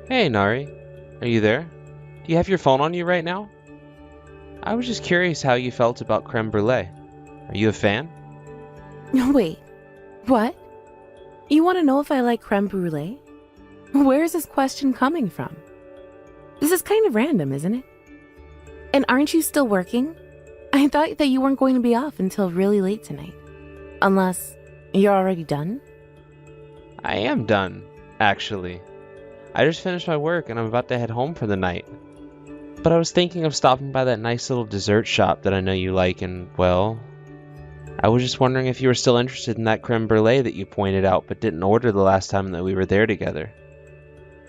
Hey, Nari. Are you there? Do you have your phone on you right now? I was just curious how you felt about creme brulee. Are you a fan? Wait, what? You want to know if I like creme brulee? Where is this question coming from? This is kind of random, isn't it? And aren't you still working? I thought that you weren't going to be off until really late tonight. Unless you're already done? I am done, actually. I just finished my work and I'm about to head home for the night. But I was thinking of stopping by that nice little dessert shop that I know you like and, well, I was just wondering if you were still interested in that creme brulee that you pointed out but didn't order the last time that we were there together.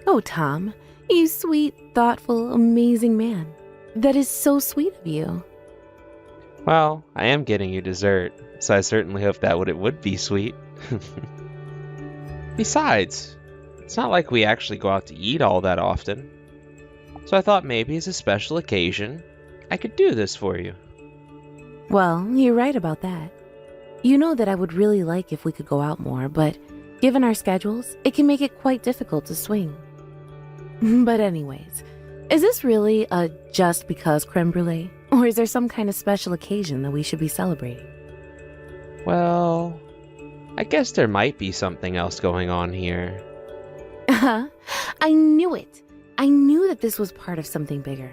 Oh, Tom, you sweet, thoughtful, amazing man. That is so sweet of you. Well, I am getting you dessert, so I certainly hope that it would be sweet. Besides, it's not like we actually go out to eat all that often. So I thought maybe as a special occasion, I could do this for you. Well, you're right about that. You know that I would really like if we could go out more, but given our schedules, it can make it quite difficult to swing. But anyways, is this really a just because creme brulee? Or is there some kind of special occasion that we should be celebrating? Well, I guess there might be something else going on here. I knew it. I knew that this was part of something bigger.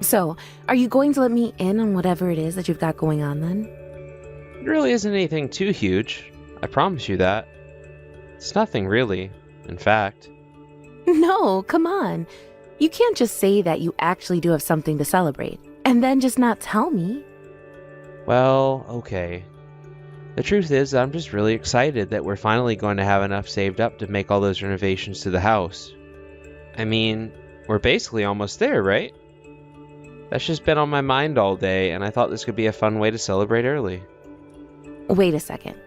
So, are you going to let me in on whatever it is that you've got going on then? It really isn't anything too huge. I promise you that. It's nothing really, in fact. No, come on. You can't just say that you actually do have something to celebrate, and then just not tell me. Well, okay. The truth is, I'm just really excited that we're finally going to have enough saved up to make all those renovations to the house. I mean, we're basically almost there, right? That's just been on my mind all day, and I thought this could be a fun way to celebrate early. Wait a second.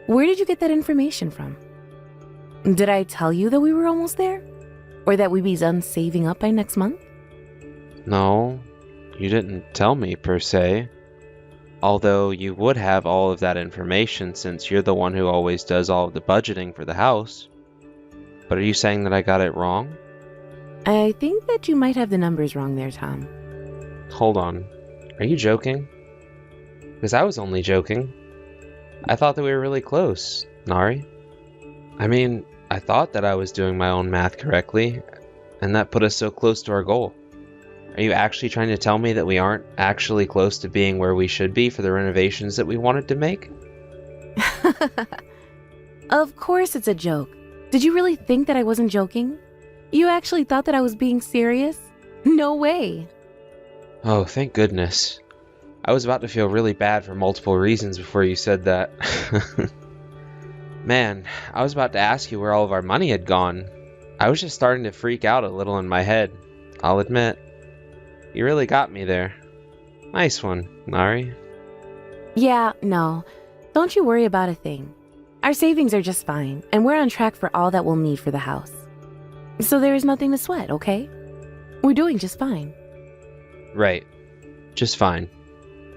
Where did you get that information from? Did I tell you that we were almost there? Or that we'd be done saving up by next month? No, you didn't tell me, per se. Although you would have all of that information since you're the one who always does all of the budgeting for the house. But are you saying that I got it wrong? I think that you might have the numbers wrong there, Tom. Hold on. Are you joking? Because I was only joking. I thought that we were really close, Nari. I mean, I thought that I was doing my own math correctly, and that put us so close to our goal. Are you actually trying to tell me that we aren't actually close to being where we should be for the renovations that we wanted to make? Of course it's a joke. Did you really think that I wasn't joking? You actually thought that I was being serious? No way. Oh, thank goodness. I was about to feel really bad for multiple reasons before you said that. Man, I was about to ask you where all of our money had gone. I was just starting to freak out a little in my head, I'll admit. You really got me there. Nice one, Nari. Yeah, no. Don't you worry about a thing. Our savings are just fine, and we're on track for all that we'll need for the house. So there is nothing to sweat, okay? We're doing just fine. Right. Just fine.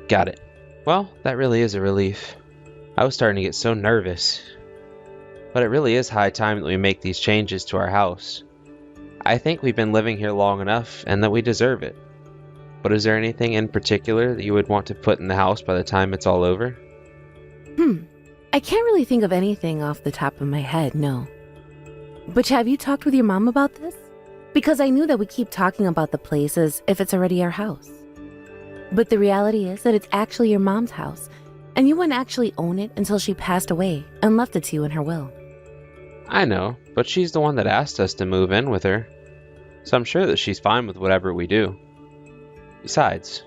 Got it. Well, that really is a relief. I was starting to get so nervous. But it really is high time that we make these changes to our house. I think we've been living here long enough and that we deserve it. But is there anything in particular that you would want to put in the house by the time it's all over? I can't really think of anything off the top of my head, no. But have you talked with your mom about this? Because I knew that we keep talking about the place as if it's already our house. But the reality is that it's actually your mom's house, and you wouldn't actually own it until she passed away and left it to you in her will. I know, but she's the one that asked us to move in with her. So I'm sure that she's fine with whatever we do. Besides,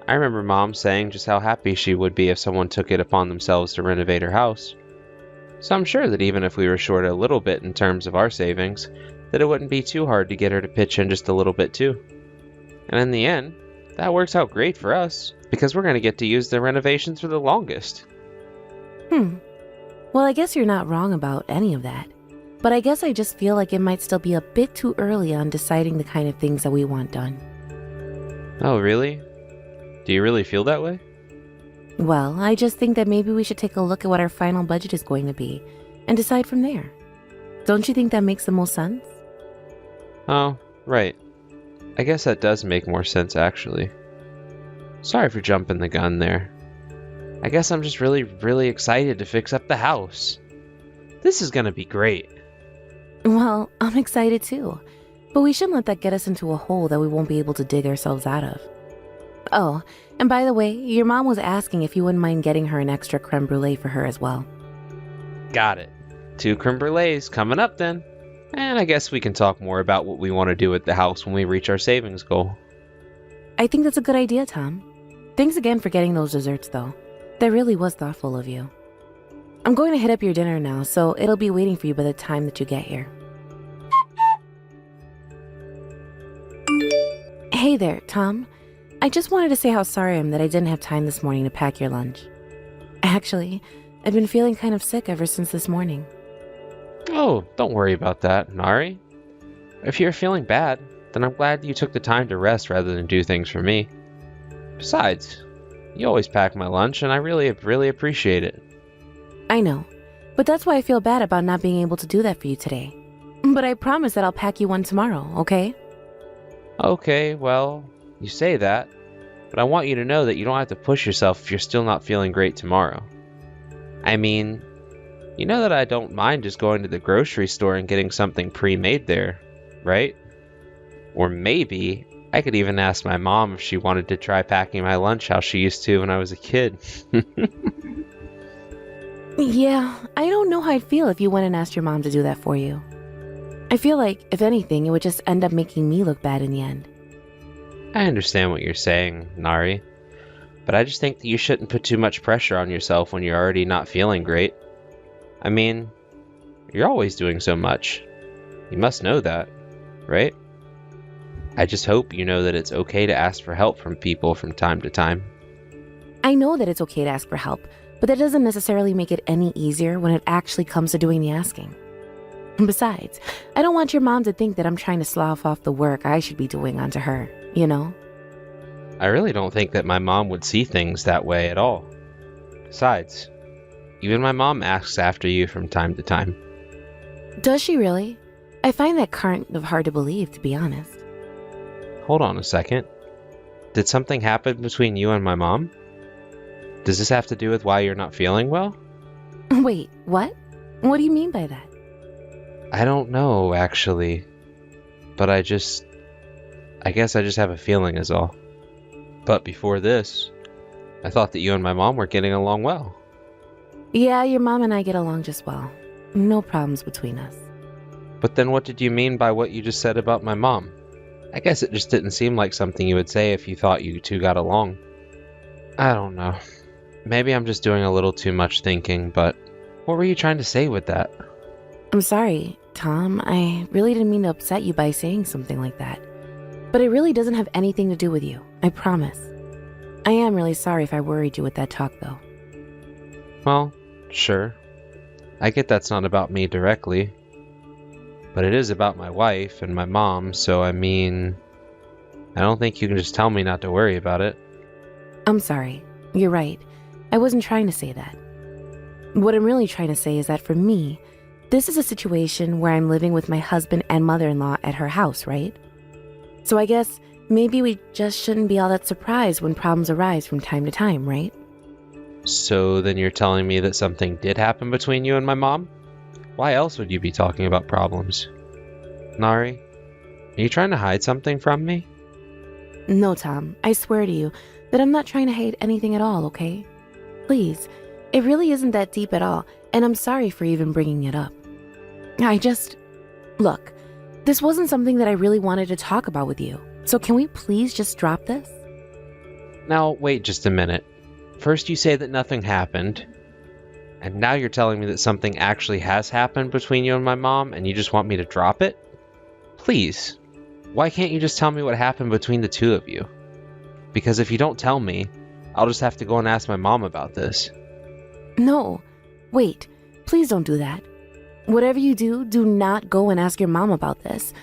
I remember Mom saying just how happy she would be if someone took it upon themselves to renovate her house. So I'm sure that even if we were short a little bit in terms of our savings, that it wouldn't be too hard to get her to pitch in just a little bit too. And in the end, that works out great for us, because we're going to get to use the renovations for the longest. Well, I guess you're not wrong about any of that. But I guess I just feel like it might still be a bit too early on deciding the kind of things that we want done. Oh, really? Do you really feel that way? Well, I just think that maybe we should take a look at what our final budget is going to be and decide from there. Don't you think that makes the most sense? Oh, right. I guess that does make more sense, actually. Sorry for jumping the gun there. I guess I'm just really, really excited to fix up the house. This is gonna be great. Well, I'm excited too. But we shouldn't let that get us into a hole that we won't be able to dig ourselves out of. Oh, and by the way, your mom was asking if you wouldn't mind getting her an extra creme brulee for her as well. Got it. 2 creme brulees coming up then. And I guess we can talk more about what we want to do with the house when we reach our savings goal. I think that's a good idea, Tom. Thanks again for getting those desserts, though. That really was thoughtful of you. I'm going to hit up your dinner now, so it'll be waiting for you by the time that you get here. Hey there, Tom. I just wanted to say how sorry I am that I didn't have time this morning to pack your lunch. Actually, I've been feeling kind of sick ever since this morning. Oh, don't worry about that, Nari. If you're feeling bad, then I'm glad you took the time to rest rather than do things for me. Besides, you always pack my lunch, and I really appreciate it. I know, but that's why I feel bad about not being able to do that for you today. But I promise that I'll pack you one tomorrow, okay? Okay, well, you say that, but I want you to know that you don't have to push yourself if you're still not feeling great tomorrow. I mean, you know that I don't mind just going to the grocery store and getting something pre-made there, right? Or maybe I could even ask my mom if she wanted to try packing my lunch how she used to when I was a kid. Yeah, I don't know how I'd feel if you went and asked your mom to do that for you. I feel like, if anything, it would just end up making me look bad in the end. I understand what you're saying, Nari, but I just think that you shouldn't put too much pressure on yourself when you're already not feeling great. I mean, you're always doing so much. You must know that, right? I just hope you know that it's okay to ask for help from people from time to time. I know that it's okay to ask for help, but that doesn't necessarily make it any easier when it actually comes to doing the asking. Besides, I don't want your mom to think that I'm trying to slough off the work I should be doing onto her, you know? I really don't think that my mom would see things that way at all. Besides, even my mom asks after you from time to time. Does she really? I find that kind of hard to believe, to be honest. Hold on a second. Did something happen between you and my mom? Does this have to do with why you're not feeling well? Wait, what? What do you mean by that? I don't know, actually. But I guess I just have a feeling is all. But before this, I thought that you and my mom were getting along well. Yeah, your mom and I get along just well. No problems between us. But then what did you mean by what you just said about my mom? I guess it just didn't seem like something you would say if you thought you two got along. I don't know. Maybe I'm just doing a little too much thinking, but what were you trying to say with that? I'm sorry, Tom. I really didn't mean to upset you by saying something like that. But it really doesn't have anything to do with you, I promise. I am really sorry if I worried you with that talk, though. Well, sure. I get that's not about me directly. But it is about my wife and my mom, so I mean, I don't think you can just tell me not to worry about it. I'm sorry. You're right. I wasn't trying to say that. What I'm really trying to say is that for me, this is a situation where I'm living with my husband and mother-in-law at her house, right? So I guess maybe we just shouldn't be all that surprised when problems arise from time to time, right? So then you're telling me that something did happen between you and my mom? Why else would you be talking about problems? Nari, are you trying to hide something from me? No, Tom. I swear to you that I'm not trying to hide anything at all, okay? Please, it really isn't that deep at all, and I'm sorry for even bringing it up. Look, this wasn't something that I really wanted to talk about with you, so can we please just drop this? Now, wait just a minute. First you say that nothing happened, and now you're telling me that something actually has happened between you and my mom, and you just want me to drop it? Please, why can't you just tell me what happened between the two of you? Because if you don't tell me, I'll just have to go and ask my mom about this. No, wait, please don't do that. Whatever you do, do not go and ask your mom about this.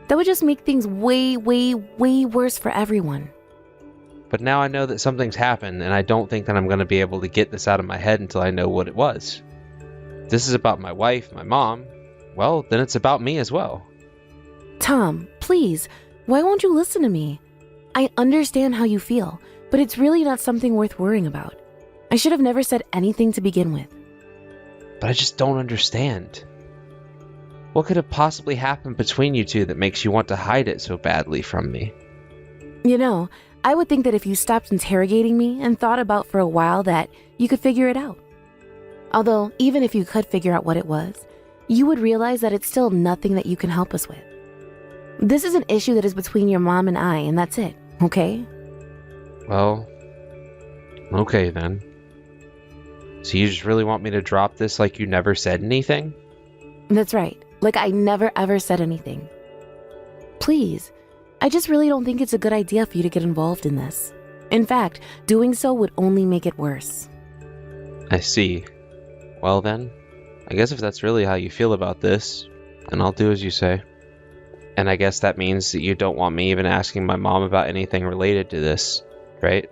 That would just make things way, way, way worse for everyone. But now I know that something's happened, and I don't think that I'm going to be able to get this out of my head until I know what it was. If this is about my wife, my mom, well, then it's about me as well. Tom, please, why won't you listen to me? I understand how you feel, but it's really not something worth worrying about. I should have never said anything to begin with. But I just don't understand. What could have possibly happened between you two that makes you want to hide it so badly from me? You know, I would think that if you stopped interrogating me and thought about for a while that you could figure it out. Although, even if you could figure out what it was, you would realize that it's still nothing that you can help us with. This is an issue that is between your mom and I, and that's it, okay? Well, okay then. So you just really want me to drop this like you never said anything? That's right. Like I never ever said anything. Please, I just really don't think it's a good idea for you to get involved in this. In fact, doing so would only make it worse. I see. Well then, I guess if that's really how you feel about this, then I'll do as you say. And I guess that means that you don't want me even asking my mom about anything related to this, right?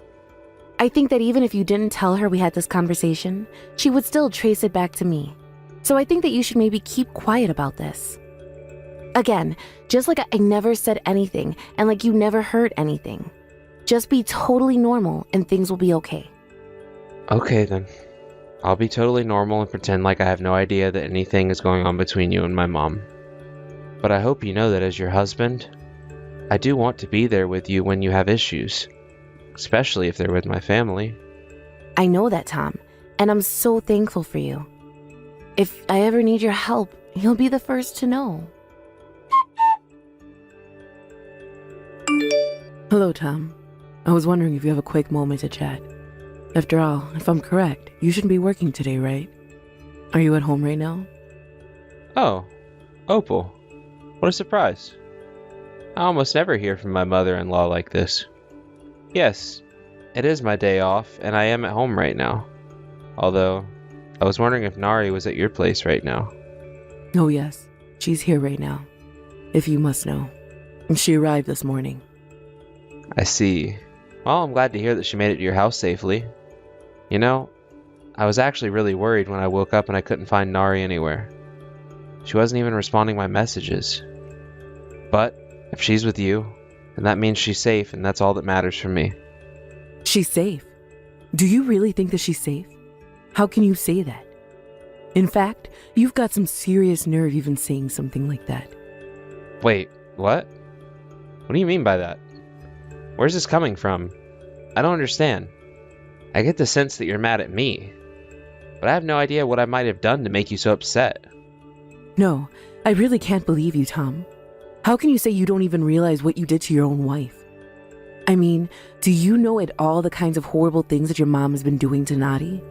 I think that even if you didn't tell her we had this conversation, she would still trace it back to me. So I think that you should maybe keep quiet about this. Again, just like I never said anything and like you never heard anything. Just be totally normal and things will be okay. Okay then. I'll be totally normal and pretend like I have no idea that anything is going on between you and my mom. But I hope you know that as your husband, I do want to be there with you when you have issues. Especially if they're with my family. I know that, Tom, and I'm so thankful for you. If I ever need your help, you'll be the first to know. Hello, Tom. I was wondering if you have a quick moment to chat. After all, if I'm correct, you shouldn't be working today, right? Are you at home right now? Oh, Opal. What a surprise. I almost never hear from my mother-in-law like this. Yes, it is my day off, and I am at home right now. Although, I was wondering if Nari was at your place right now. Oh yes, she's here right now. If you must know. She arrived this morning. I see. Well, I'm glad to hear that she made it to your house safely. You know, I was actually really worried when I woke up and I couldn't find Nari anywhere. She wasn't even responding to my messages. But, if she's with you, then that means she's safe, and that's all that matters for me. She's safe? Do you really think that she's safe? How can you say that? In fact, you've got some serious nerve even saying something like that. Wait, what? What do you mean by that? Where's this coming from? I don't understand. I get the sense that you're mad at me, but I have no idea what I might have done to make you so upset. No, I really can't believe you, Tom. How can you say you don't even realize what you did to your own wife? I mean, do you know at all the kinds of horrible things that your mom has been doing to Nadi?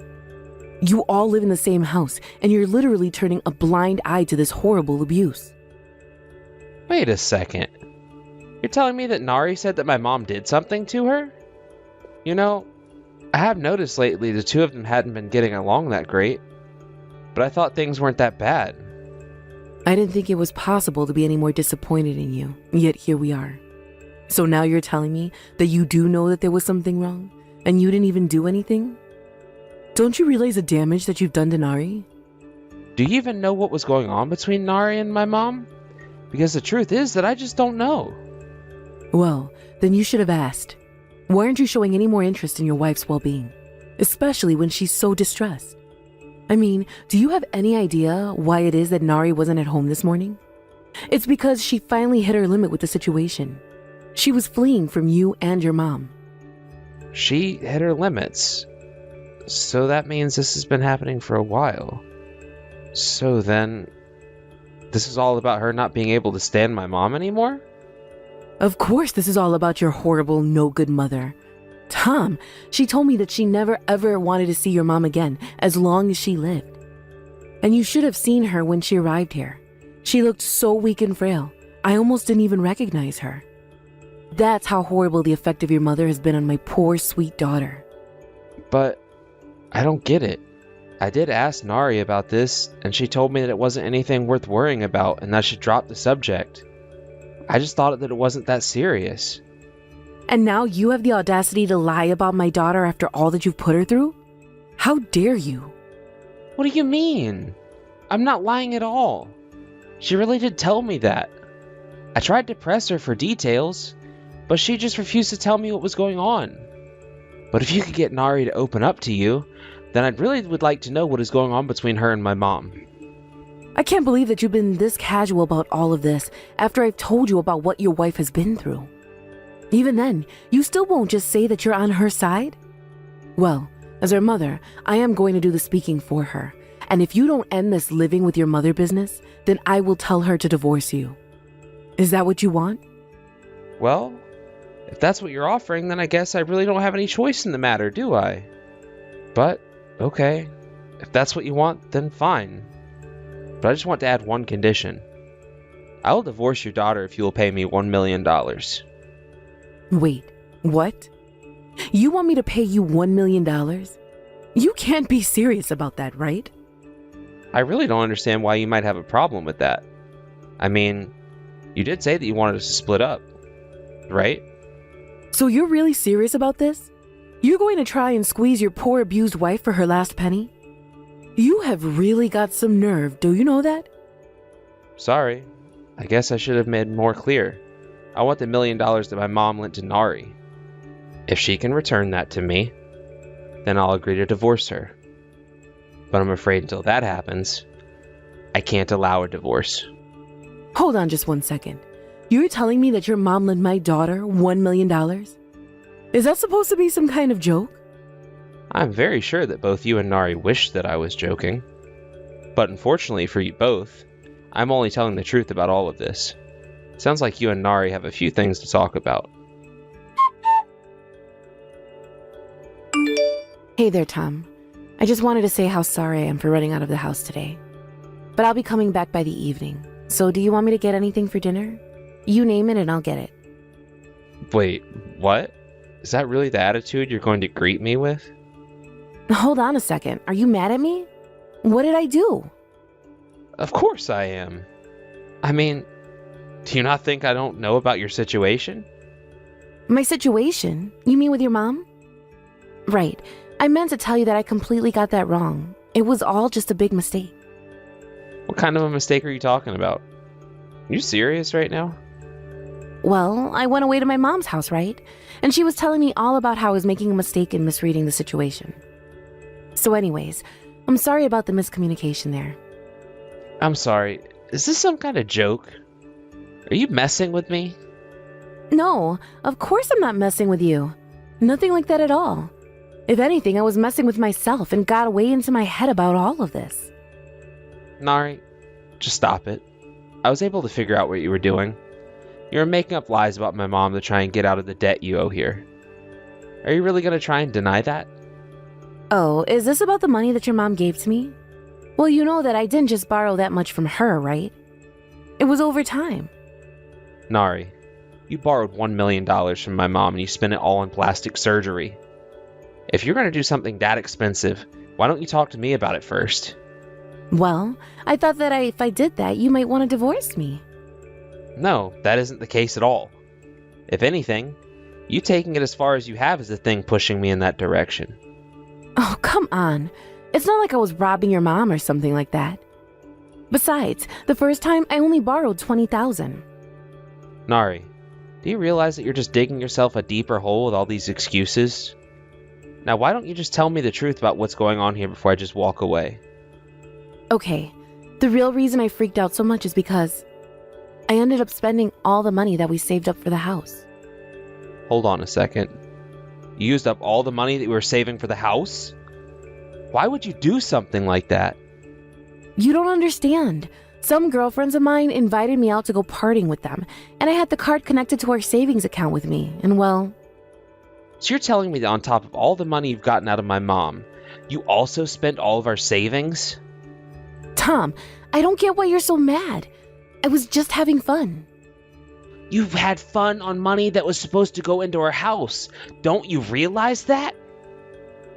You all live in the same house, and you're literally turning a blind eye to this horrible abuse. Wait a second. You're telling me that Nari said that my mom did something to her? You know, I have noticed lately the two of them hadn't been getting along that great, but I thought things weren't that bad. I didn't think it was possible to be any more disappointed in you, yet here we are. So now you're telling me that you do know that there was something wrong, and you didn't even do anything? Don't you realize the damage that you've done to Nari? Do you even know what was going on between Nari and my mom? Because the truth is that I just don't know. Well, then you should have asked. Why aren't you showing any more interest in your wife's well-being? Especially when she's so distressed. I mean, do you have any idea why it is that Nari wasn't at home this morning? It's because she finally hit her limit with the situation. She was fleeing from you and your mom. She hit her limits. So that means this has been happening for a while. So then, this is all about her not being able to stand my mom anymore? Of course this is all about your horrible, no-good mother. Tom, she told me that she never ever wanted to see your mom again as long as she lived. And you should have seen her when she arrived here. She looked so weak and frail, I almost didn't even recognize her. That's how horrible the effect of your mother has been on my poor, sweet daughter. But I don't get it. I did ask Nari about this, and she told me that it wasn't anything worth worrying about and I should drop the subject. I just thought that it wasn't that serious. And now you have the audacity to lie about my daughter after all that you've put her through? How dare you? What do you mean? I'm not lying at all. She really did tell me that. I tried to press her for details, but she just refused to tell me what was going on. But if you could get Nari to open up to you, then I really would like to know what is going on between her and my mom. I can't believe that you've been this casual about all of this after I've told you about what your wife has been through. Even then, you still won't just say that you're on her side? Well, as her mother, I am going to do the speaking for her. And if you don't end this living with your mother business, then I will tell her to divorce you. Is that what you want? Well, if that's what you're offering, then I guess I really don't have any choice in the matter, do I? But, okay. If that's what you want, then fine. But I just want to add one condition. I will divorce your daughter if you will pay me $1 million. Wait, what? You want me to pay you $1 million? You can't be serious about that, right? I really don't understand why you might have a problem with that. I mean, you did say that you wanted us to split up, right? So you're really serious about this? You're going to try and squeeze your poor abused wife for her last penny? You have really got some nerve, do you know that? Sorry. I guess I should have made more clear. I want the $1 million that my mom lent to Nari. If she can return that to me, then I'll agree to divorce her. But I'm afraid until that happens, I can't allow a divorce. Hold on just one second. You're telling me that your mom lent my daughter $1 million? Is that supposed to be some kind of joke? I'm very sure that both you and Nari wished that I was joking. But unfortunately for you both, I'm only telling the truth about all of this. Sounds like you and Nari have a few things to talk about. Hey there, Tom. I just wanted to say how sorry I am for running out of the house today. But I'll be coming back by the evening. So do you want me to get anything for dinner? You name it and I'll get it. Wait, what? Is that really the attitude you're going to greet me with? Hold on a second. Are you mad at me? What did I do? Of course I am. I mean, do you not think I don't know about your situation? My situation? You mean with your mom? Right. I meant to tell you that I completely got that wrong. It was all just a big mistake. What kind of a mistake are you talking about? Are you serious right now? Well, I went away to my mom's house, right? And she was telling me all about how I was making a mistake and misreading the situation. So anyways, I'm sorry about the miscommunication there. I'm sorry. Is this some kind of joke? Are you messing with me? No, of course I'm not messing with you. Nothing like that at all. If anything, I was messing with myself and got way into my head about all of this. Nari, just stop it. I was able to figure out what you were doing. You were making up lies about my mom to try and get out of the debt you owe here. Are you really going to try and deny that? Oh, is this about the money that your mom gave to me? Well, you know that I didn't just borrow that much from her, right? It was over time. Nari, you borrowed $1 million from my mom and you spent it all on plastic surgery. If you're going to do something that expensive, why don't you talk to me about it first? Well, I thought that if I did that, you might want to divorce me. No, that isn't the case at all. If anything, you taking it as far as you have is the thing pushing me in that direction. Oh, come on. It's not like I was robbing your mom or something like that. Besides, the first time I only borrowed $20,000. Nari, do you realize that you're just digging yourself a deeper hole with all these excuses? Now, why don't you just tell me the truth about what's going on here before I just walk away? Okay, the real reason I freaked out so much is because I ended up spending all the money that we saved up for the house. Hold on a second. You used up all the money that you were saving for the house? Why would you do something like that? You don't understand. Some girlfriends of mine invited me out to go partying with them, and I had the card connected to our savings account with me, and well... So you're telling me that on top of all the money you've gotten out of my mom, you also spent all of our savings? Tom, I don't get why you're so mad. I was just having fun. You've had fun on money that was supposed to go into our house. Don't you realize that?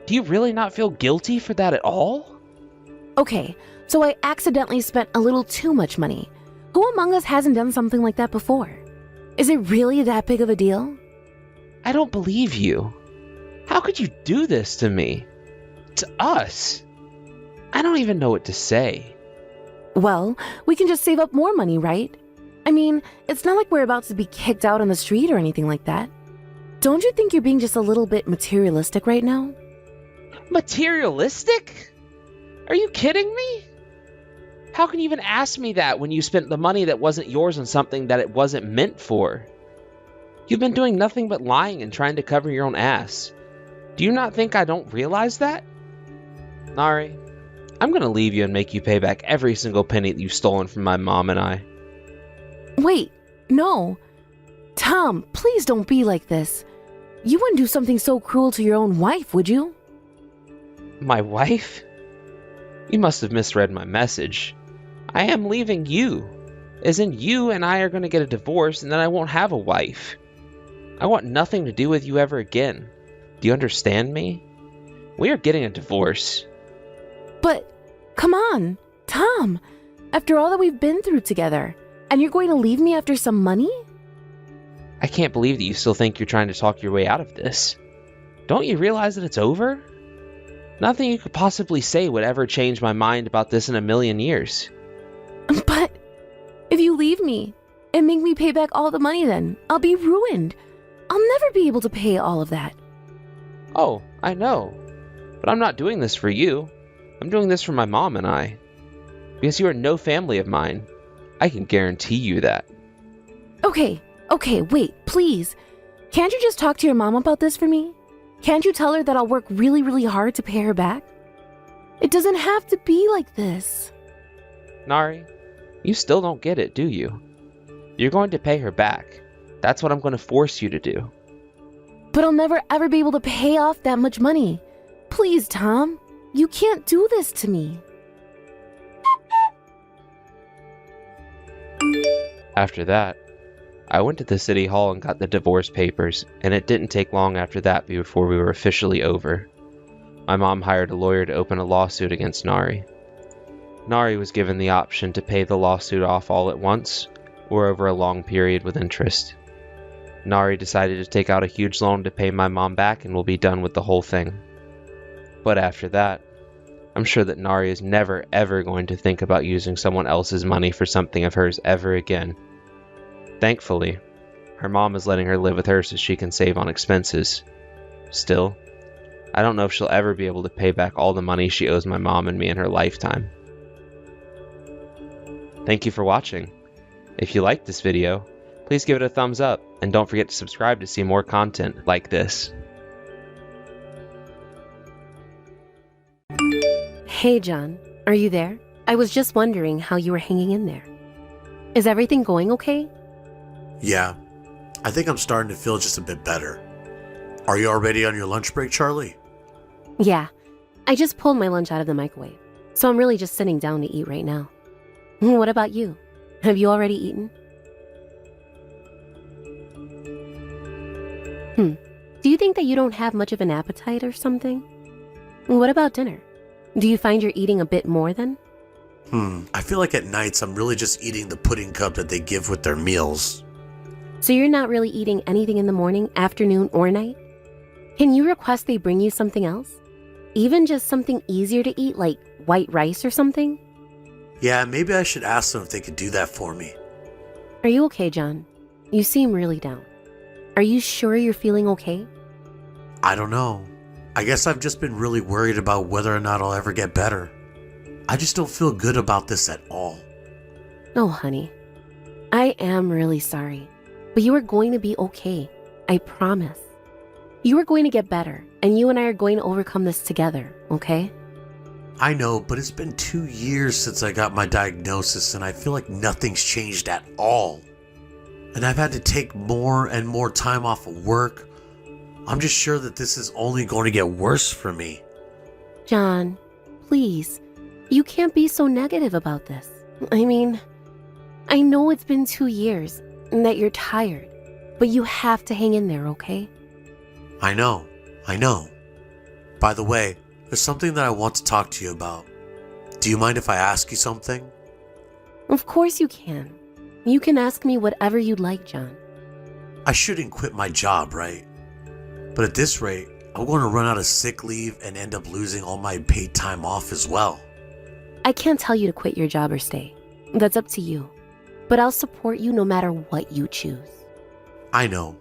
Do you really not feel guilty for that at all? Okay, so I accidentally spent a little too much money. Who among us hasn't done something like that before? Is it really that big of a deal? I don't believe you. How could you do this to me? To us? I don't even know what to say. Well, we can just save up more money, right? I mean, it's not like we're about to be kicked out on the street or anything like that. Don't you think you're being just a little bit materialistic right now? Materialistic? Are you kidding me? How can you even ask me that when you spent the money that wasn't yours on something that it wasn't meant for? You've been doing nothing but lying and trying to cover your own ass. Do you not think I don't realize that? Nari, I'm gonna leave you and make you pay back every single penny that you've stolen from my mom and I. Wait, no. Tom, please don't be like this. You wouldn't do something so cruel to your own wife, would you? My wife? You must have misread my message. I am leaving you. As in, you and I are going to get a divorce and then I won't have a wife. I want nothing to do with you ever again. Do you understand me? We are getting a divorce. But, come on, Tom. After all that we've been through together, and you're going to leave me after some money? I can't believe that you still think you're trying to talk your way out of this. Don't you realize that it's over? Nothing you could possibly say would ever change my mind about this in a million years. But if you leave me and make me pay back all the money, then I'll be ruined. I'll never be able to pay all of that. Oh, I know. But I'm not doing this for you. I'm doing this for my mom and I. Because you are no family of mine. I can guarantee you that. Okay, wait, please. Can't you just talk to your mom about this for me? Can't you tell her that I'll work really, really hard to pay her back? It doesn't have to be like this. Nari, you still don't get it, do you? You're going to pay her back. That's what I'm going to force you to do. But I'll never ever be able to pay off that much money. Please, Tom. You can't do this to me. After that, I went to the city hall and got the divorce papers, and it didn't take long after that before we were officially over. My mom hired a lawyer to open a lawsuit against Nari. Nari was given the option to pay the lawsuit off all at once, or over a long period with interest. Nari decided to take out a huge loan to pay my mom back and we'll be done with the whole thing. But after that, I'm sure that Nari is never ever going to think about using someone else's money for something of hers ever again. Thankfully, her mom is letting her live with her so she can save on expenses. Still, I don't know if she'll ever be able to pay back all the money she owes my mom and me in her lifetime. Thank you for watching. If you liked this video, please give it a thumbs up and don't forget to subscribe to see more content like this. Hey, John. Are you there? I was just wondering how you were hanging in there. Is everything going okay? Yeah, I think I'm starting to feel just a bit better. Are you already on your lunch break, Charlie? Yeah. I just pulled my lunch out of the microwave, so I'm really just sitting down to eat right now. What about you? Have you already eaten? Do you think that you don't have much of an appetite or something? What about dinner? Do you find you're eating a bit more then? I feel like at nights I'm really just eating the pudding cup that they give with their meals. So you're not really eating anything in the morning, afternoon, or night? Can you request they bring you something else? Even just something easier to eat, like white rice or something? Yeah, maybe I should ask them if they could do that for me. Are you okay, John? You seem really down. Are you sure you're feeling okay? I don't know. I guess I've just been really worried about whether or not I'll ever get better. I just don't feel good about this at all. Oh, honey. I am really sorry. But you are going to be okay. I promise. You are going to get better, and you and I are going to overcome this together, okay? I know, but it's been 2 years since I got my diagnosis, and I feel like nothing's changed at all. And I've had to take more and more time off of work. I'm just sure that this is only going to get worse for me. John, please. You can't be so negative about this. I mean, I know it's been 2 years and that you're tired, but you have to hang in there, okay? I know. By the way, there's something that I want to talk to you about. Do you mind if I ask you something? Of course you can. You can ask me whatever you'd like, John. I shouldn't quit my job, right? But at this rate, I'm going to run out of sick leave and end up losing all my paid time off as well. I can't tell you to quit your job or stay. That's up to you. but I'll support you no matter what you choose. I know.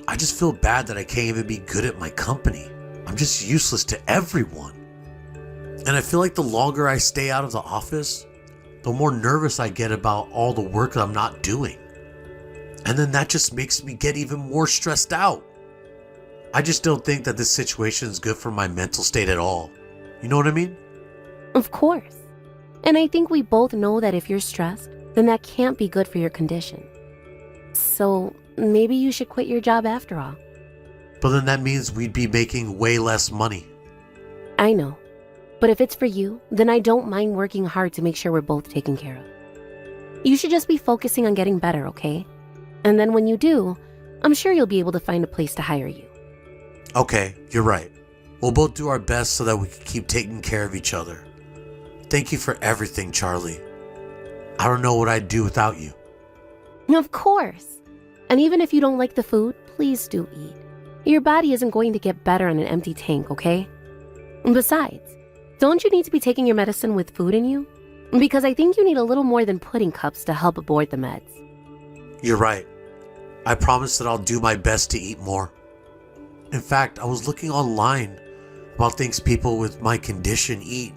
I just feel bad that I can't even be good at my company. I'm just useless to everyone. And I feel like the longer I stay out of the office, the more nervous I get about all the work that I'm not doing. And then that just makes me get even more stressed out. I just don't think that this situation is good for my mental state at all. You know what I mean? Of course. And I think we both know that if you're stressed, then that can't be good for your condition. So maybe you should quit your job after all. But then that means we'd be making way less money. I know. But if it's for you, then I don't mind working hard to make sure we're both taken care of. You should just be focusing on getting better, okay? And then when you do, I'm sure you'll be able to find a place to hire you. Okay, you're right. We'll both do our best so that we can keep taking care of each other. Thank you for everything, Charlie. I don't know what I'd do without you. Of course. And even if you don't like the food, please do eat. Your body isn't going to get better on an empty tank, okay? And besides, don't you need to be taking your medicine with food in you? Because I think you need a little more than pudding cups to help aboard the meds. You're right. I promise that I'll do my best to eat more. In fact, I was looking online about things people with my condition eat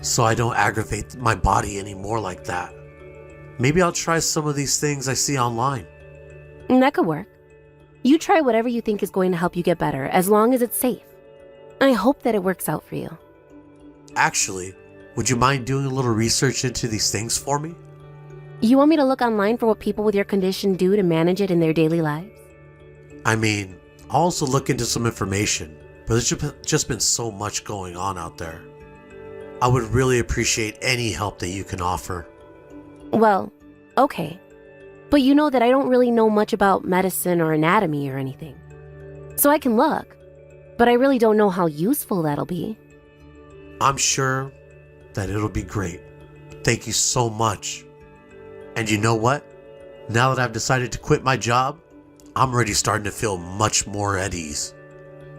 so I don't aggravate my body anymore like that. Maybe I'll try some of these things I see online. That could work. You try whatever you think is going to help you get better, as long as it's safe. I hope that it works out for you. Actually, would you mind doing a little research into these things for me? You want me to look online for what people with your condition do to manage it in their daily lives? I mean, I'll also look into some information, but there's just been so much going on out there. I would really appreciate any help that you can offer. Well, okay. But you know that I don't really know much about medicine or anatomy or anything. So I can look, but I really don't know how useful that'll be. I'm sure that it'll be great. Thank you so much. And you know what? Now that I've decided to quit my job, I'm already starting to feel much more at ease.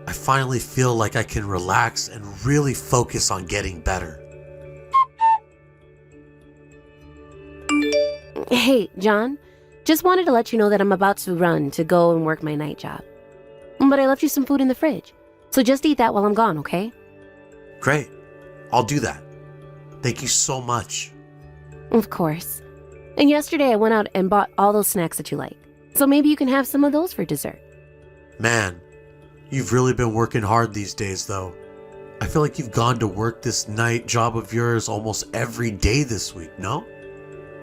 I finally feel like I can relax and really focus on getting better. Hey, John. Just wanted to let you know that I'm about to run to go and work my night job. But I left you some food in the fridge, so just eat that while I'm gone, okay? Great. I'll do that. Thank you so much. Of course. And yesterday I went out and bought all those snacks that you like. So maybe you can have some of those for dessert. Man, you've really been working hard these days, though. I feel like you've gone to work this night job of yours almost every day this week, no?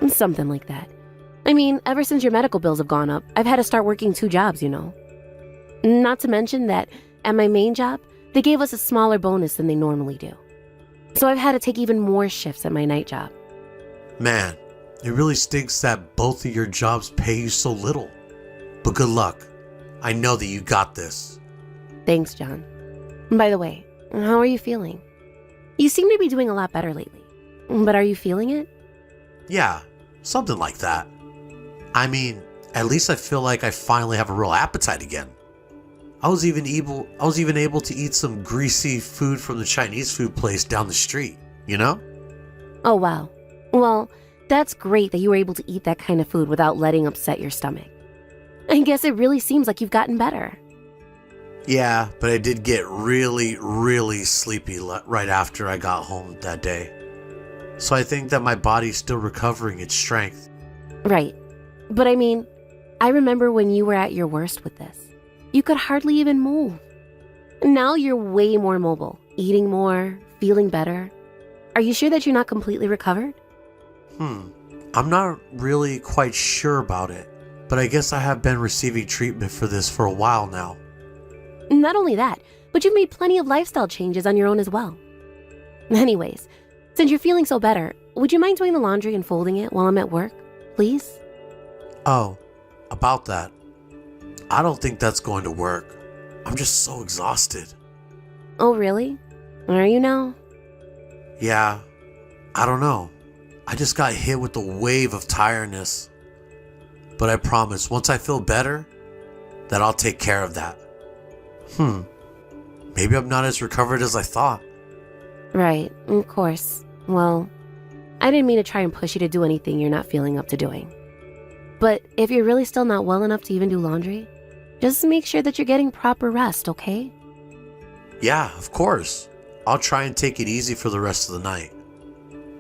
Something like that. I mean, ever since your medical bills have gone up, I've had to start working 2 jobs, you know. Not to mention that at my main job, they gave us a smaller bonus than they normally do. So I've had to take even more shifts at my night job. Man, it really stinks that both of your jobs pay you so little. But good luck. I know that you got this. Thanks, John. By the way, how are you feeling? You seem to be doing a lot better lately. But are you feeling it? Yeah, something like that. I mean, at least I feel like I finally have a real appetite again. I was even able to eat some greasy food from the Chinese food place down the street, you know? Oh, wow. Well, that's great that you were able to eat that kind of food without letting upset your stomach. I guess it really seems like you've gotten better. Yeah, but I did get really, really sleepy right after I got home that day. So I think that my body's still recovering its strength. Right. But I mean, I remember when you were at your worst with this. You could hardly even move. Now you're way more mobile, eating more, feeling better. Are you sure that you're not completely recovered? I'm not really quite sure about it, but I guess I have been receiving treatment for this for a while now. Not only that, but you've made plenty of lifestyle changes on your own as well. Anyways, since you're feeling so better, would you mind doing the laundry and folding it while I'm at work, please? Oh, about that. I don't think that's going to work. I'm just so exhausted. Oh, really? Are you now? Yeah, I don't know. I just got hit with a wave of tiredness. But I promise, once I feel better, that I'll take care of that. Maybe I'm not as recovered as I thought. Right, of course. Well, I didn't mean to try and push you to do anything you're not feeling up to doing. But if you're really still not well enough to even do laundry, just make sure that you're getting proper rest, okay? Yeah, of course. I'll try and take it easy for the rest of the night.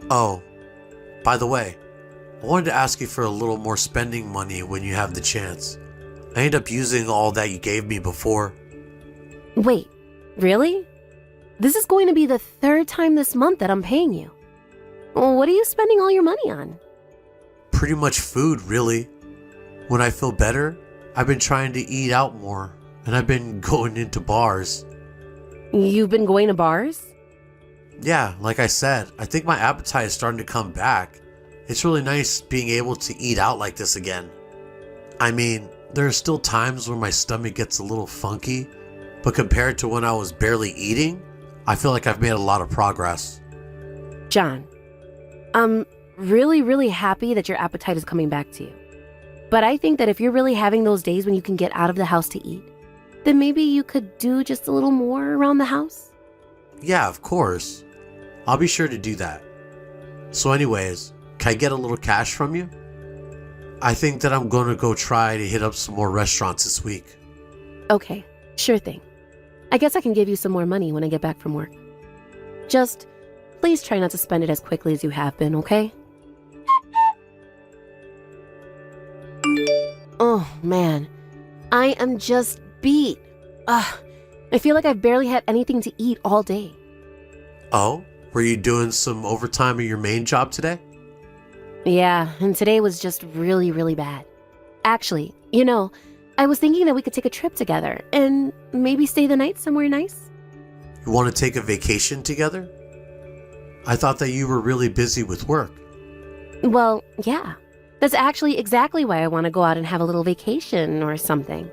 Oh, by the way, I wanted to ask you for a little more spending money when you have the chance. I end up using all that you gave me before. Wait, really? This is going to be the 3rd time this month that I'm paying you. Well, what are you spending all your money on? Pretty much food, really. When I feel better, I've been trying to eat out more, and I've been going into bars. You've been going to bars? Yeah, like I said, I think my appetite is starting to come back. It's really nice being able to eat out like this again. I mean, there are still times when my stomach gets a little funky, but compared to when I was barely eating, I feel like I've made a lot of progress. John, I'm really happy that your appetite is coming back to you. But I think that if you're really having those days when you can get out of the house to eat, then maybe you could do just a little more around the house? Yeah, of course. I'll be sure to do that. So anyways, can I get a little cash from you? I think that I'm going to go try to hit up some more restaurants this week. Okay, sure thing. I guess I can give you some more money when I get back from work. Just, please try not to spend it as quickly as you have been, okay? Oh, man. I am just beat. Ugh. I feel like I've barely had anything to eat all day. Oh? Were you doing some overtime at your main job today? Yeah, and today was just really bad. Actually, I was thinking that we could take a trip together and maybe stay the night somewhere nice. You want to take a vacation together? I thought that you were really busy with work. Well, yeah. That's actually exactly why I want to go out and have a little vacation or something.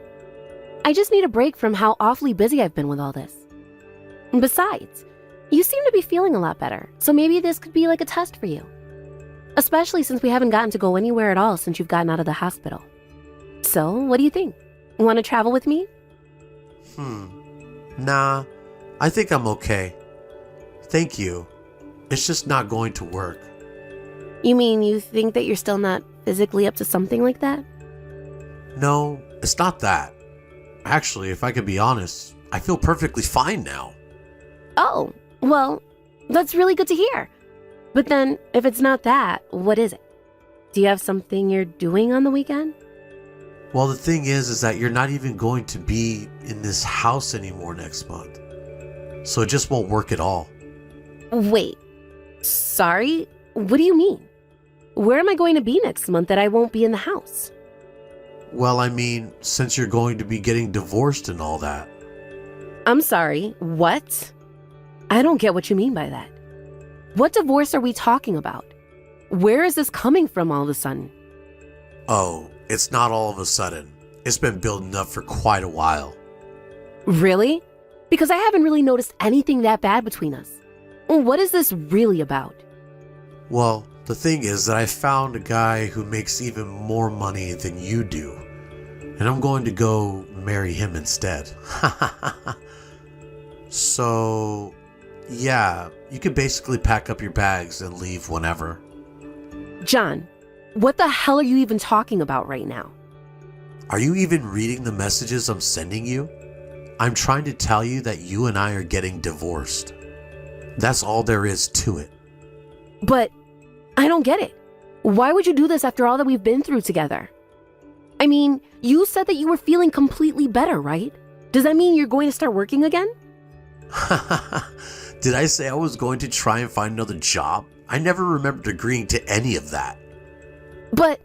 I just need a break from how awfully busy I've been with all this. Besides, you seem to be feeling a lot better, so maybe this could be like a test for you. Especially since we haven't gotten to go anywhere at all since you've gotten out of the hospital. So, what do you think? Want to travel with me? Nah, I think I'm okay. Thank you. It's just not going to work. You mean you think that you're still not physically up to something like that? No, it's not that. Actually, if I could be honest, I feel perfectly fine now. Oh, well, that's really good to hear. But then, if it's not that, what is it? Do you have something you're doing on the weekend? Well, the thing is that you're not even going to be in this house anymore next month. So it just won't work at all. Wait, sorry? What do you mean? Where am I going to be next month that I won't be in the house? Well, I mean, since you're going to be getting divorced and all that. I'm sorry, what? I don't get what you mean by that. What divorce are we talking about? Where is this coming from all of a sudden? Oh, it's not all of a sudden. It's been building up for quite a while. Really? Because I haven't really noticed anything that bad between us. What is this really about? Well, the thing is that I found a guy who makes even more money than you do. And I'm going to go marry him instead. So, yeah, you can basically pack up your bags and leave whenever. John, what the hell are you even talking about right now? Are you even reading the messages I'm sending you? I'm trying to tell you that you and I are getting divorced. That's all there is to it. But I don't get it. Why would you do this after all that we've been through together? I mean, you said that you were feeling completely better, right? Does that mean you're going to start working again? Did I say I was going to try and find another job? I never remembered agreeing to any of that. But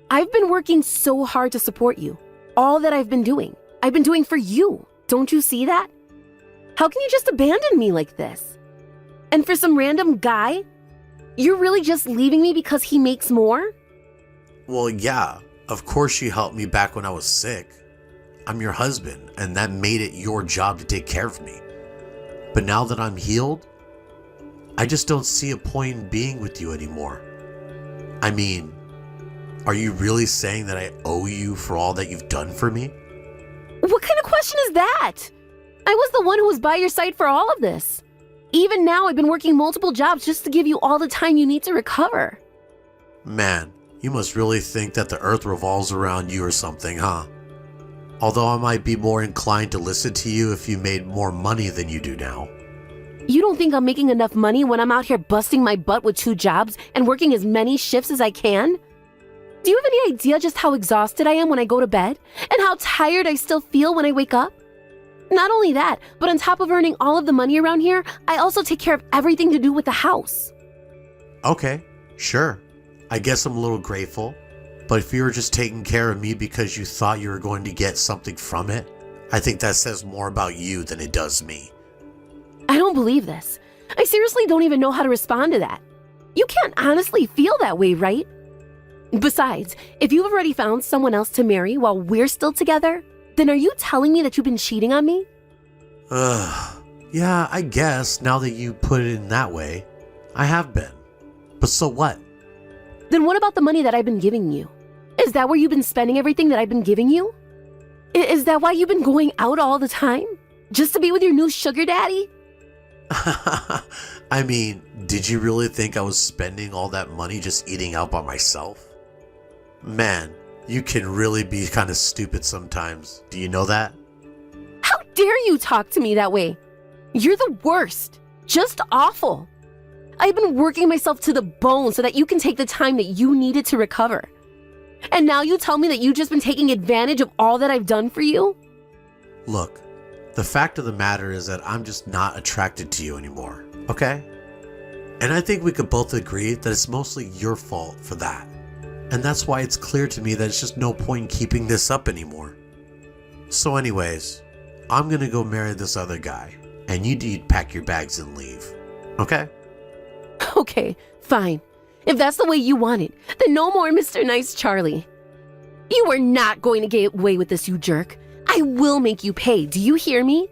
I've been working so hard to support you. All that I've been doing for you. Don't you see that? How can you just abandon me like this? And for some random guy? You're really just leaving me because he makes more? Well, yeah, of course you helped me back when I was sick. I'm your husband, and that made it your job to take care of me. But now that I'm healed, I just don't see a point in being with you anymore. I mean, are you really saying that I owe you for all that you've done for me? What kind of question is that? I was the one who was by your side for all of this. Even now, I've been working multiple jobs just to give you all the time you need to recover. Man, You must really think that the earth revolves around you or something, huh? Although I might be more inclined to listen to you if you made more money than you do now. You don't think I'm making enough money when I'm out here busting my butt with 2 jobs and working as many shifts as I can? Do you have any idea just how exhausted I am when I go to bed? And how tired I still feel when I wake up? Not only that, but on top of earning all of the money around here, I also take care of everything to do with the house. Okay, sure. I guess I'm a little grateful. But if you were just taking care of me because you thought you were going to get something from it, I think that says more about you than it does me. I don't believe this. I seriously don't even know how to respond to that. You can't honestly feel that way, right? Besides, if you've already found someone else to marry while we're still together, then are you telling me that you've been cheating on me? Yeah, I guess now that you put it in that way, I have been. But so what? Then what about the money that I've been giving you? Is that where you've been spending everything that I've been giving you? Is that why you've been going out all the time? Just to be with your new sugar daddy? I mean, did you really think I was spending all that money just eating out by myself? Man, you can really be kind of stupid sometimes. Do you know that? How dare you talk to me that way? You're the worst. Just awful. I've been working myself to the bone so that you can take the time that you needed to recover. And now you tell me that you've just been taking advantage of all that I've done for you? Look, the fact of the matter is that I'm just not attracted to you anymore, okay? And I think we could both agree that it's mostly your fault for that. And that's why it's clear to me that it's just no point in keeping this up anymore. So anyways, I'm gonna go marry this other guy, and you need to pack your bags and leave, okay? Okay, fine. If that's the way you want it, then no more Mr. Nice Charlie. You are not going to get away with this, you jerk. I will make you pay. Do you hear me?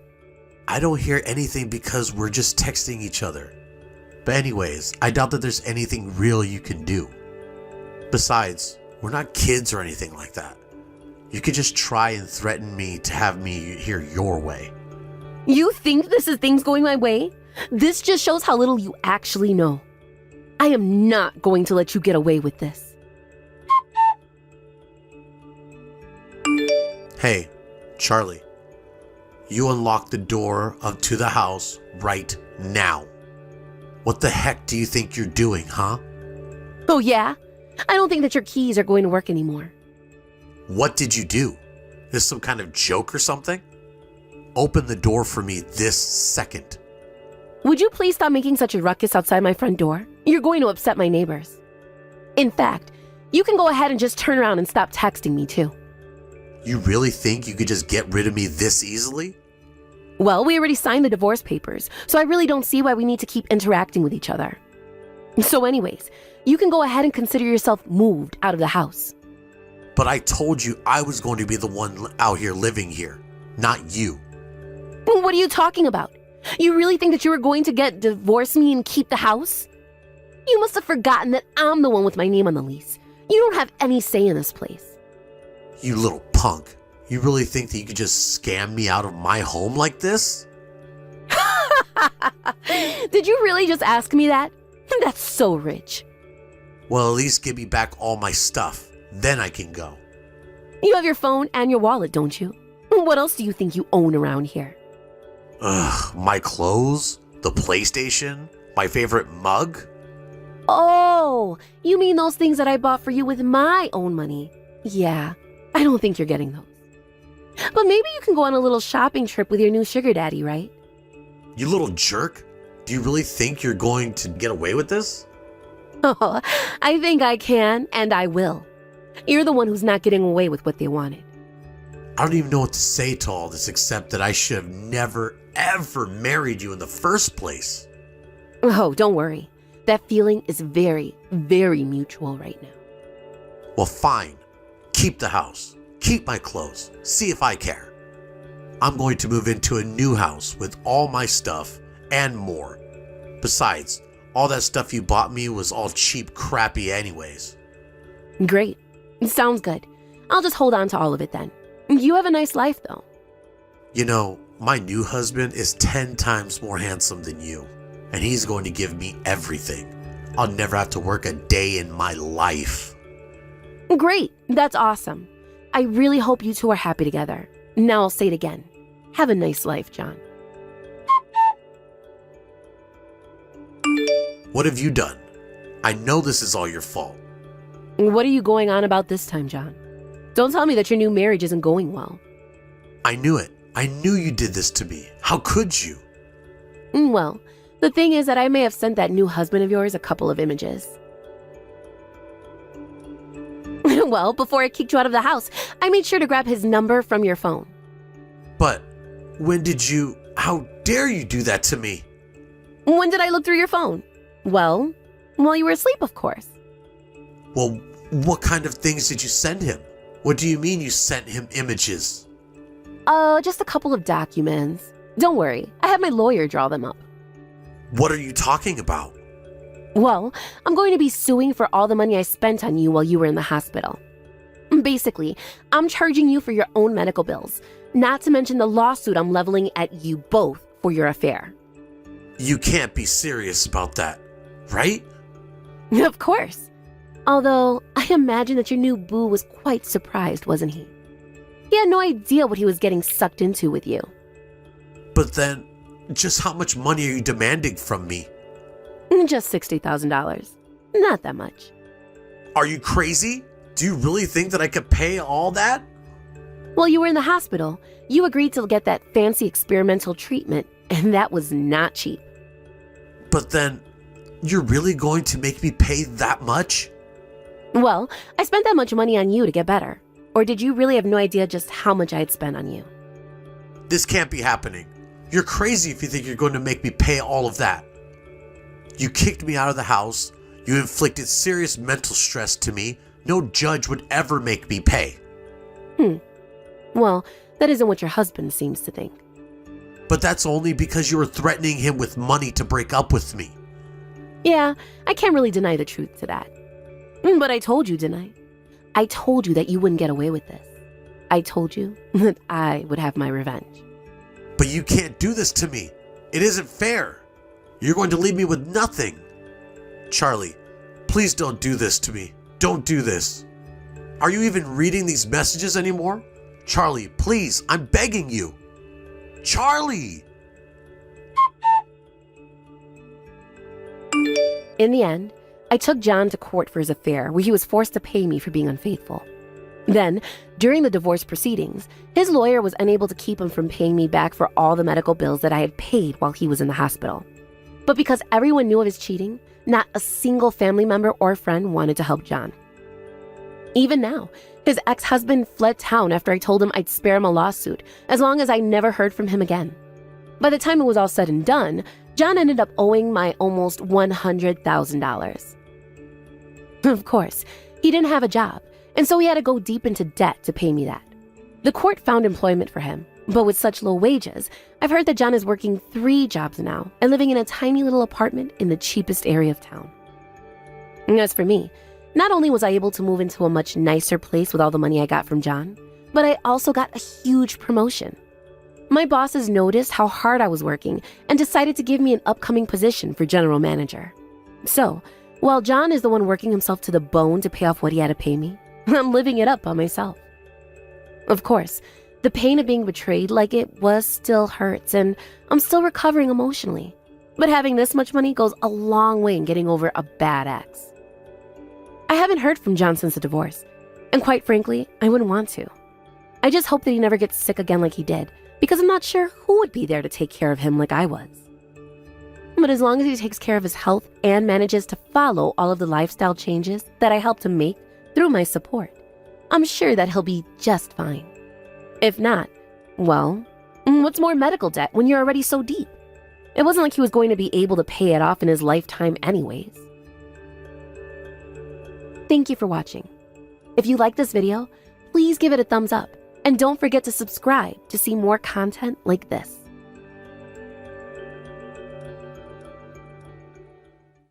I don't hear anything because we're just texting each other. But anyways, I doubt that there's anything real you can do. Besides, we're not kids or anything like that. You could just try and threaten me to have me hear your way. You think this is things going my way? This just shows how little you actually know. I am not going to let you get away with this. Hey, Charlie. You unlock the door to the house right now. What the heck do you think you're doing, huh? Oh yeah? I don't think that your keys are going to work anymore. What did you do? This some kind of joke or something? Open the door for me this second. Would you please stop making such a ruckus outside my front door? You're going to upset my neighbors. In fact, you can go ahead and just turn around and stop texting me too. You really think you could just get rid of me this easily? Well, we already signed the divorce papers, so I really don't see why we need to keep interacting with each other. So anyways, you can go ahead and consider yourself moved out of the house. But I told you I was going to be the one out here living here, not you. What are you talking about? You really think that you were going to divorce me and keep the house? You must have forgotten that I'm the one with my name on the lease. You don't have any say in this place. You little punk. You really think that you could just scam me out of my home like this? Did you really just ask me that? That's so rich. Well, at least give me back all my stuff. Then I can go. You have your phone and your wallet, don't you? What else do you think you own around here? Ugh, my clothes? The PlayStation? My favorite mug? Oh, you mean those things that I bought for you with my own money? Yeah, I don't think you're getting those. But maybe you can go on a little shopping trip with your new sugar daddy, right? You little jerk. Do you really think you're going to get away with this? Oh, I think I can, and I will. You're the one who's not getting away with what they wanted. I don't even know what to say to all this except that I should have never, ever married you in the first place. Oh, don't worry. That feeling is very, very mutual right now. Well, fine. Keep the house. Keep my clothes. See if I care. I'm going to move into a new house with all my stuff and more. Besides, all that stuff you bought me was all cheap crappy anyways. Great. Sounds good. I'll just hold on to all of it then. You have a nice life, though. You know, my new husband is 10 times more handsome than you, and he's going to give me everything. I'll never have to work a day in my life. Great, that's awesome. I really hope you two are happy together. Now I'll say it again. Have a nice life, John. What have you done? I know this is all your fault. What are you going on about this time, John? Don't tell me that your new marriage isn't going well. I knew it. I knew you did this to me. How could you? Well, the thing is that I may have sent that new husband of yours a couple of images. Well, before I kicked you out of the house, I made sure to grab his number from your phone. But when did you... How dare you do that to me? When did I look through your phone? Well, while you were asleep, of course. Well, what kind of things did you send him? What do you mean you sent him images? Just a couple of documents. Don't worry, I had my lawyer draw them up. What are you talking about? Well, I'm going to be suing for all the money I spent on you while you were in the hospital. Basically, I'm charging you for your own medical bills, not to mention the lawsuit I'm leveling at you both for your affair. You can't be serious about that, right? Of course. Although, I imagine that your new boo was quite surprised, wasn't he? He had no idea what he was getting sucked into with you. But then, just how much money are you demanding from me? Just $60,000. Not that much. Are you crazy? Do you really think that I could pay all that? While you were in the hospital, you agreed to get that fancy experimental treatment, and that was not cheap. But then, you're really going to make me pay that much? Well, I spent that much money on you to get better. Or did you really have no idea just how much I had spent on you? This can't be happening. You're crazy if you think you're going to make me pay all of that. You kicked me out of the house. You inflicted serious mental stress to me. No judge would ever make me pay. Well, that isn't what your husband seems to think. But that's only because you were threatening him with money to break up with me. Yeah, I can't really deny the truth to that. But I told you, didn't I? I told you that you wouldn't get away with this. I told you that I would have my revenge. But you can't do this to me. It isn't fair. You're going to leave me with nothing. Charlie, please don't do this to me. Don't do this. Are you even reading these messages anymore? Charlie, please, I'm begging you. Charlie! In the end, I took John to court for his affair, where he was forced to pay me for being unfaithful. Then, during the divorce proceedings, his lawyer was unable to keep him from paying me back for all the medical bills that I had paid while he was in the hospital. But because everyone knew of his cheating, not a single family member or friend wanted to help John. Even now, his ex-husband fled town after I told him I'd spare him a lawsuit, as long as I never heard from him again. By the time it was all said and done, John ended up owing my almost $100,000. Of course, he didn't have a job, and so he had to go deep into debt to pay me that. The court found employment for him, but with such low wages, I've heard that John is working 3 jobs now and living in a tiny little apartment in the cheapest area of town. And as for me, not only was I able to move into a much nicer place with all the money I got from John, but I also got a huge promotion. My bosses noticed how hard I was working and decided to give me an upcoming position for general manager. So, while John is the one working himself to the bone to pay off what he had to pay me, I'm living it up by myself. Of course, the pain of being betrayed like it was still hurts, and I'm still recovering emotionally. But having this much money goes a long way in getting over a bad ex. I haven't heard from John since the divorce, and quite frankly, I wouldn't want to. I just hope that he never gets sick again like he did, because I'm not sure who would be there to take care of him like I was. But as long as he takes care of his health and manages to follow all of the lifestyle changes that I helped him make through my support, I'm sure that he'll be just fine. If not, well, what's more medical debt when you're already so deep? It wasn't like he was going to be able to pay it off in his lifetime anyways. Thank you for watching. If you like this video, please give it a thumbs up, and don't forget to subscribe to see more content like this.